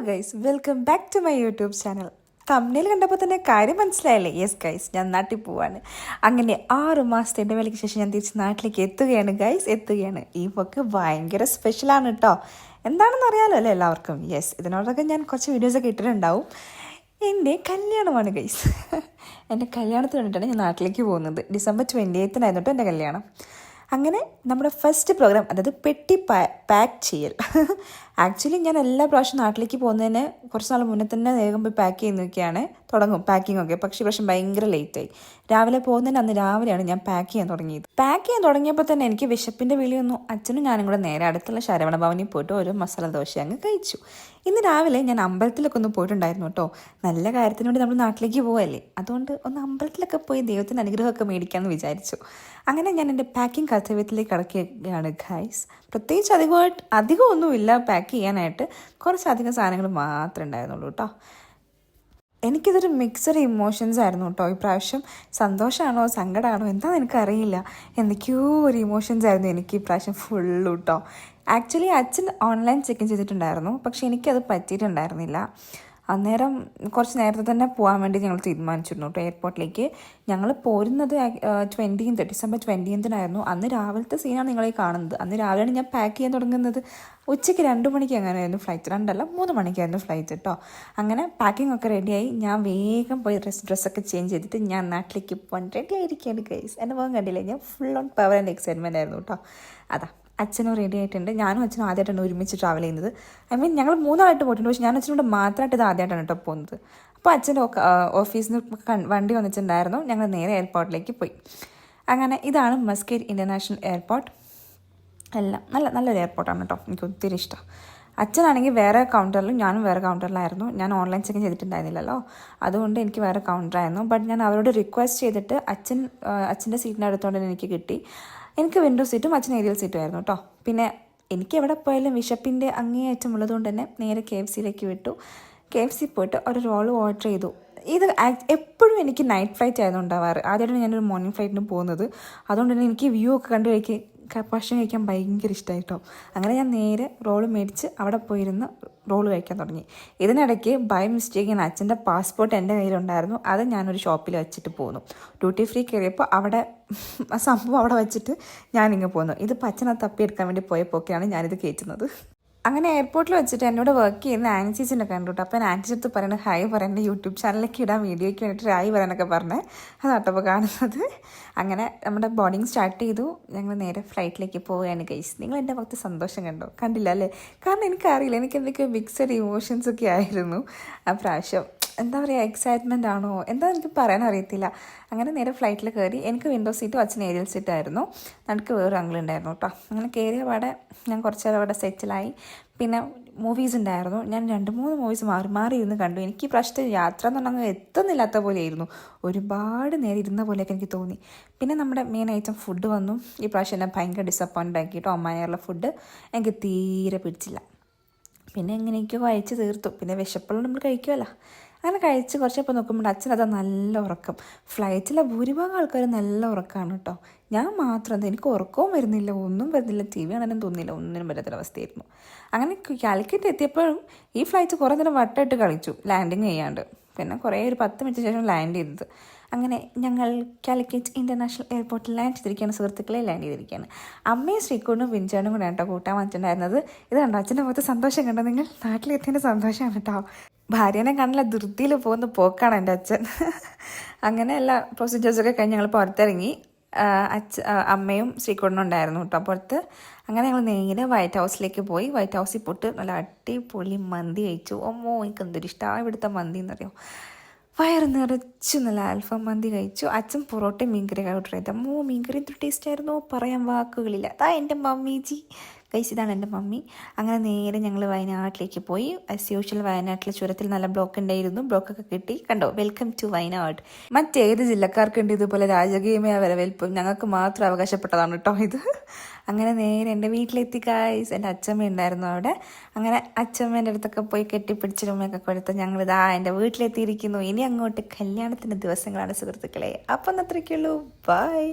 Guys, welcome back to my YouTube channel. തമ്മിൽ കണ്ടപ്പോൾ തന്നെ കാര്യം മനസ്സിലായല്ലേ? യെസ് ഗൈസ്, ഞാൻ നാട്ടിൽ പോവാണ്. അങ്ങനെ 6 മാസത്തെ ഇടവേളയ്ക്ക് ശേഷം ഞാൻ തിരിച്ച് നാട്ടിലേക്ക് എത്തുകയാണ് ഗൈസ്, എത്തുകയാണ്. ഈ പൊക്ക് ഭയങ്കര സ്പെഷ്യലാണ് കേട്ടോ. എന്താണെന്ന് അറിയാലോ അല്ലേ എല്ലാവർക്കും? യെസ്, ഇതിനോടൊക്കെ ഞാൻ കുറച്ച് വീഡിയോസൊക്കെ ഇട്ടിട്ടുണ്ടാവും. എൻ്റെ കല്യാണമാണ് ഗൈസ്. എൻ്റെ കല്യാണത്തിന് വേണ്ടിയിട്ടാണ് ഞാൻ നാട്ടിലേക്ക് പോകുന്നത്. ഡിസംബർ 28-നായിരുന്നു കേട്ടോ എൻ്റെ കല്യാണം. അങ്ങനെ നമ്മുടെ ഫസ്റ്റ് പ്രോഗ്രാം, അതായത് പെട്ടി പാക്ക് ചെയ്യൽ. ആക്ച്വലി ഞാൻ എല്ലാ പ്രാവശ്യം നാട്ടിലേക്ക് പോകുന്നതിന് കുറച്ച് നാൾ മുന്നേ തന്നെ വേഗം പോയി പാക്ക് ചെയ്യുന്നതൊക്കെയാണ് തുടങ്ങും പാക്കിംഗ് ഒക്കെ. പക്ഷേ പ്രാവശ്യം ഭയങ്കര ലേറ്റായി. രാവിലെ പോകുന്നതിന് അന്ന് രാവിലെയാണ് ഞാൻ പാക്ക് ചെയ്യാൻ തുടങ്ങിയത്. പാക്ക് ചെയ്യാൻ തുടങ്ങിയപ്പോൾ തന്നെ എനിക്ക് വിശപ്പിൻ്റെ വിളിയൊന്നും, അച്ഛനും ഞാനും കൂടെ നേരെ അടുത്തുള്ള ശരവണ ഭവനിൽ പോയിട്ട് ഒരു മസാല ദോശ അങ്ങ് കഴിച്ചു. ഇന്ന് രാവിലെ ഞാൻ അമ്പലത്തിലൊക്കെ ഒന്ന് പോയിട്ടുണ്ടായിരുന്നു കേട്ടോ. നല്ല കാര്യത്തിന് വേണ്ടി നമ്മൾ നാട്ടിലേക്ക് പോവല്ലേ, അതുകൊണ്ട് ഒന്ന് അമ്പലത്തിലൊക്കെ പോയി ദൈവത്തിൻ്റെ അനുഗ്രഹമൊക്കെ മേടിക്കാമെന്ന് വിചാരിച്ചു. അങ്ങനെ ഞാൻ എൻ്റെ പാക്കിംഗ് കർത്തവ്യത്തിലേക്ക് കടക്കുകയാണ് ഗൈസ്. പ്രത്യേകിച്ച് അധികമൊന്നുമില്ല പാക്ക് ചെയ്യാനായിട്ട്, കുറച്ചധികം സാധനങ്ങൾ മാത്രമേ ഉണ്ടായിരുന്നുള്ളൂ കേട്ടോ. എനിക്കിതൊരു മിക്സഡ് ഇമോഷൻസ് ആയിരുന്നു കേട്ടോ ഇപ്രാവശ്യം. സന്തോഷമാണോ സങ്കടമാണോ എന്താണെന്ന് എനിക്കറിയില്ല, എന്തൊക്കെയോ ഒരു ഇമോഷൻസ് ആയിരുന്നു എനിക്ക് ഇപ്രാവശ്യം ഫുള്ള് കേട്ടോ. ആക്ച്വലി അച്ഛൻ ഓൺലൈൻ ചെക്ക് ഇൻ ചെയ്തിട്ടുണ്ടായിരുന്നു, പക്ഷെ എനിക്കത് പറ്റിയിട്ടുണ്ടായിരുന്നില്ല. അന്നേരം കുറച്ച് നേരത്തെ തന്നെ പോകാൻ വേണ്ടി ഞങ്ങൾ തീരുമാനിച്ചിരുന്നു കേട്ടോ എയർപോർട്ടിലേക്ക്. ഞങ്ങൾ പോരുന്നത് ഡിസംബർ 20-നായിരുന്നു. അന്ന് രാവിലത്തെ സീനാണ് നിങ്ങളീ കാണുന്നത്. അന്ന് രാവിലെയാണ് ഞാൻ പാക്ക് ചെയ്യാൻ തുടങ്ങുന്നത്. ഉച്ചയ്ക്ക് 2 മണിക്ക് അങ്ങനെയായിരുന്നു ഫ്ലൈറ്റ്, 3 മണിക്കായിരുന്നു ഫ്ലൈറ്റ് കേട്ടോ. അങ്ങനെ പാക്കിംഗ് ഒക്കെ റെഡിയായി. ഞാൻ വേഗം പോയി ഡ്രസ്സൊക്കെ ചേഞ്ച് ചെയ്തിട്ട് ഞാൻ നാട്ടിലേക്ക് പോകാൻ റെഡി ആയിരിക്കുകയാണ് ഗൈസ്. എൻ്റെ മുഖം കണ്ടില്ലേ, ഞാൻ full on power and excitement ആയിരുന്നു കേട്ടോ. അതാ അച്ഛനും റെഡി ആയിട്ടുണ്ട്. ഞാനും അച്ഛനും ആദ്യമായിട്ടാണ് ഒരുമിച്ച് ട്രാവൽ ചെയ്യുന്നത്. ഞങ്ങൾ 3 ആളായിട്ട് പോയിട്ടുണ്ട്, പക്ഷേ ഞാൻ അച്ഛനോട് മാത്രമായിട്ട് ഇത് ആദ്യമായിട്ടാണ് കേട്ടോ പോകുന്നത്. അപ്പോൾ അച്ഛൻ്റെ ഓഫീസിൽ നിന്ന് വണ്ടി വന്നിട്ടുണ്ടായിരുന്നു. ഞങ്ങൾ നേരെ എയർപോർട്ടിലേക്ക് പോയി. അങ്ങനെ ഇതാണ് മസ്കറ്റ് ഇൻ്റർനാഷണൽ എയർപോർട്ട്. എല്ലാം നല്ലൊരു എയർപോർട്ടാണ് കേട്ടോ, എനിക്ക് ഒത്തിരി ഇഷ്ടം. അച്ഛനാണെങ്കിൽ വേറെ കൗണ്ടറിലും ഞാനും വേറെ കൗണ്ടറിലായിരുന്നു. ഞാൻ ഓൺലൈൻ ചെക്ക് ചെയ്തിട്ടുണ്ടായിരുന്നില്ലല്ലോ, അതുകൊണ്ട് എനിക്ക് വേറെ കൗണ്ടറായിരുന്നു. ബട്ട് ഞാൻ അവരോട് റിക്വസ്റ്റ് ചെയ്തിട്ട് അച്ഛൻ്റെ സീറ്റിൻ്റെ അടുത്തോണ്ട് എനിക്ക് കിട്ടി. എനിക്ക് വിൻഡോ സീറ്റും അച്ഛൻ ഏരിയൽ സീറ്റും ആയിരുന്നു കേട്ടോ. പിന്നെ എനിക്ക് എവിടെ പോയാലും വിശപ്പിൻ്റെ അങ്ങേയറ്റം ഉള്ളതുകൊണ്ട് തന്നെ നേരെ KFC-യിലേക്ക് വിട്ടു. KFC പോയിട്ട് ഒരു റോള് ഓർഡർ ചെയ്തു. ഇത് എപ്പോഴും എനിക്ക് നൈറ്റ് ഫ്ലൈറ്റ് ആയിരുന്നു ഉണ്ടാവാറ്. ആദ്യമായിട്ടാണ് ഞാനൊരു മോർണിംഗ് ഫ്ലൈറ്റിന് പോകുന്നത്. അതുകൊണ്ട് തന്നെ എനിക്ക് വ്യൂ ഒക്കെ കണ്ടു ഭക്ഷണം കഴിക്കാൻ ഭയങ്കര ഇഷ്ടമായിട്ടോ. അങ്ങനെ ഞാൻ നേരെ റോള് മേടിച്ച് അവിടെ പോയിരുന്ന് റോള് കഴിക്കാൻ തുടങ്ങി. ഇതിനിടയ്ക്ക് ബൈ മിസ്റ്റേക്ക് ഞാൻ അച്ഛൻ്റെ പാസ്പോർട്ട് എൻ്റെ കയ്യിലുണ്ടായിരുന്നു. അത് ഞാനൊരു ഷോപ്പിൽ വെച്ചിട്ട് പോന്നു. ഡ്യൂട്ടി ഫ്രീ കയറിയപ്പോൾ അവിടെ ആ സംഭവം അവിടെ വെച്ചിട്ട് ഞാനിങ്ങ് പോന്നു. ഇത് അച്ഛനെ തപ്പിയെടുക്കാൻ വേണ്ടി പോയപ്പോഴൊക്കെയാണ് ഞാനിത് കയറ്റുന്നത്. അങ്ങനെ എയർപോർട്ടിൽ വെച്ചിട്ട് എന്നോട് വർക്ക് ചെയ്യുന്ന ആൻസീസിനെ കണ്ടു കേട്ടോ. അപ്പോൾ ആൻസീസ് അടുത്ത് പറയുന്നത് ഹായ് പറയേണ്ട, യൂട്യൂബ് ചാനലിലേക്ക് ഇടാൻ വീഡിയോയ്ക്ക് വേണ്ടിയിട്ട് ഹായ് പറയാനൊക്കെ പറഞ്ഞത് അതാട്ടപ്പോൾ കാണുന്നത്. അങ്ങനെ നമ്മുടെ ബോർഡിങ് സ്റ്റാർട്ട് ചെയ്തു. ഞങ്ങൾ നേരെ ഫ്ലൈറ്റിലേക്ക് പോവുകയാണ് ഗൈസ്. നിങ്ങൾ എൻ്റെ മുഖത്ത് സന്തോഷം കണ്ടില്ല അല്ലേ? കാരണം എനിക്കറിയില്ല, എനിക്ക് എന്തൊക്കെയോ മിക്സഡ് ഇമോഷൻസൊക്കെ ആയിരുന്നു ആ പ്രാവശ്യം. എന്താ പറയുക, എക്സൈറ്റ്മെൻ്റ് ആണോ എന്താ എനിക്ക് പറയാൻ അറിയത്തില്ല. അങ്ങനെ നേരെ ഫ്ലൈറ്റിൽ കയറി. എനിക്ക് വിൻഡോ സീറ്റും അച്ഛൻ ഏരിയൽ സീറ്റായിരുന്നു. നമുക്ക് വേറൊരു അങ്കിളുണ്ടായിരുന്നു കേട്ടോ. അങ്ങനെ കയറിയ പാടെ ഞാൻ കുറച്ച് നേരം അവിടെ സെറ്റിലായി. പിന്നെ മൂവീസ് ഉണ്ടായിരുന്നു. ഞാൻ 2-3 മൂവീസ് മാറി ഇരുന്ന് കണ്ടു. എനിക്ക് ഈ പ്രാവശ്യത്തെ യാത്ര എന്ന് പറഞ്ഞാൽ എത്തുന്നില്ലാത്ത പോലെയായിരുന്നു. ഒരുപാട് നേരം ഇരുന്ന പോലെയൊക്കെ എനിക്ക് തോന്നി. പിന്നെ നമ്മുടെ മെയിൻ ഐറ്റം ഫുഡ് വന്നു. ഈ പ്രാവശ്യം എന്നെ ഭയങ്കര ഡിസപ്പോയിൻ്റ് ആക്കിയിട്ട് ഒമാനയുള്ള ഫുഡ് എനിക്ക് തീരെ പിടിച്ചില്ല. പിന്നെ എങ്ങനെയൊക്കെയോ കഴിച്ച് തീർത്തു. പിന്നെ വിശപ്പുള്ള നമ്മൾ കഴിക്കുമല്ലോ. അങ്ങനെ കഴിച്ച് കുറച്ചപ്പോൾ നോക്കുമ്പോൾ അച്ഛനത് നല്ല ഉറക്കം. ഫ്ലൈറ്റിലെ ഭൂരിഭാഗം ആൾക്കാർ നല്ല ഉറക്കമാണ് കേട്ടോ. ഞാൻ മാത്രം എനിക്ക് ഉറക്കവും വരുന്നില്ല, ഒന്നും വരുന്നില്ല, TV കാണാനും തോന്നിയില്ല, ഒന്നിനും പറ്റാത്തൊരവസ്ഥയായിരുന്നു. അങ്ങനെ കാലിക്കറ്റ് എത്തിയപ്പോഴും ഈ ഫ്ലൈറ്റ് കുറേ നേരം വട്ടമിട്ട് കളിച്ചു ലാൻഡിങ് ചെയ്യാണ്ട്. പിന്നെ ഒരു 10 മിനിറ്റ് ശേഷം ലാൻഡ് ചെയ്തത്. അങ്ങനെ ഞങ്ങൾ കാലിക്കറ്റ് ഇൻ്റർനാഷണൽ എയർപോർട്ടിൽ ലാൻഡ് ചെയ്തിരിക്കുകയാണ് സുഹൃത്തുക്കളെ, ലാൻഡ് ചെയ്തിരിക്കുകയാണ്. അമ്മയും ശ്രീകുണ്ടും വിൻചാനും കൂടെ കേട്ടോ കൂട്ടാൻ വന്നിട്ടുണ്ടായിരുന്നത്. ഇത് കണ്ടോ അച്ഛൻ്റെ മുഖത്ത് സന്തോഷം കണ്ടോ നിങ്ങൾ? നാട്ടിലെത്തിയതിൻ്റെ സന്തോഷമാണ് കേട്ടോ. ഭാര്യനെ കാണാനുള്ള ധൃതിയിൽ പോകുന്ന പോക്കാണ് എൻ്റെ അച്ഛൻ. അങ്ങനെ എല്ലാ പ്രൊസീജിയേഴ്സൊക്കെ കഴിഞ്ഞ് ഞങ്ങൾ പുറത്തിറങ്ങി. അമ്മയും ശ്രീകുണ്ടും ഉണ്ടായിരുന്നു കേട്ടോ പുറത്ത്. അങ്ങനെ ഞങ്ങൾ നേരെ വൈറ്റ് ഹൗസിലേക്ക് പോയി. വൈറ്റ് ഹൗസിൽ പോയിട്ട് നല്ല അടിപൊളി മന്തി കഴിച്ചു. എനിക്ക് എന്തൊരു ഇഷ്ടമാണ് ഇവിടുത്തെ മന്തി എന്നറിയോ. വയറ് നിറച്ച് നല്ല അൽഫാം മന്തി കഴിച്ചു. അച്ഛൻ പൊറോട്ടയും മീൻകറി ഓർഡർ ചെയ്ത്. മീൻകറി എന്തൊരു ടേസ്റ്റ് ആയിരുന്നു, പറയാൻ വാക്കുകളില്ല. അതാ എൻ്റെ മമ്മിജി ഗൈസ്, ഇതാണ് എൻ്റെ മമ്മി. അങ്ങനെ നേരെ ഞങ്ങൾ വയനാട്ടിലേക്ക് പോയി. ആസ് യൂഷ്വൽ വയനാട്ടിലെ ചുരത്തിൽ നല്ല ബ്ലോക്ക് ഉണ്ടായിരുന്നു. ബ്ലോക്കൊക്കെ കിട്ടി. കണ്ടോ, വെൽക്കം ടു വയനാട്. മറ്റേത് ജില്ലക്കാർക്കുണ്ട് ഇതുപോലെ രാജകീയമായ വരവേൽപ്പും, ഞങ്ങൾക്ക് മാത്രം അവകാശപ്പെട്ടതാണ് കേട്ടോ ഇത്. അങ്ങനെ നേരെ എൻ്റെ വീട്ടിലെത്തി ഗൈസ്. എൻ്റെ അച്ഛമ്മ ഉണ്ടായിരുന്നു അവിടെ. അങ്ങനെ അച്ഛമ്മേൻ്റെ അടുത്തൊക്കെ പോയി കെട്ടിപ്പിടിച്ച് ഉമ്മയൊക്കെ കൊടുത്ത് ഞങ്ങളിതാ എൻ്റെ വീട്ടിലെത്തിയിരിക്കുന്നു. ഇനി അങ്ങോട്ട് കല്യാണത്തിൻ്റെ ദിവസങ്ങളാണ് സുഹൃത്തുക്കളെ. അപ്പം അത്രയ്ക്കുള്ളൂ. ബൈ.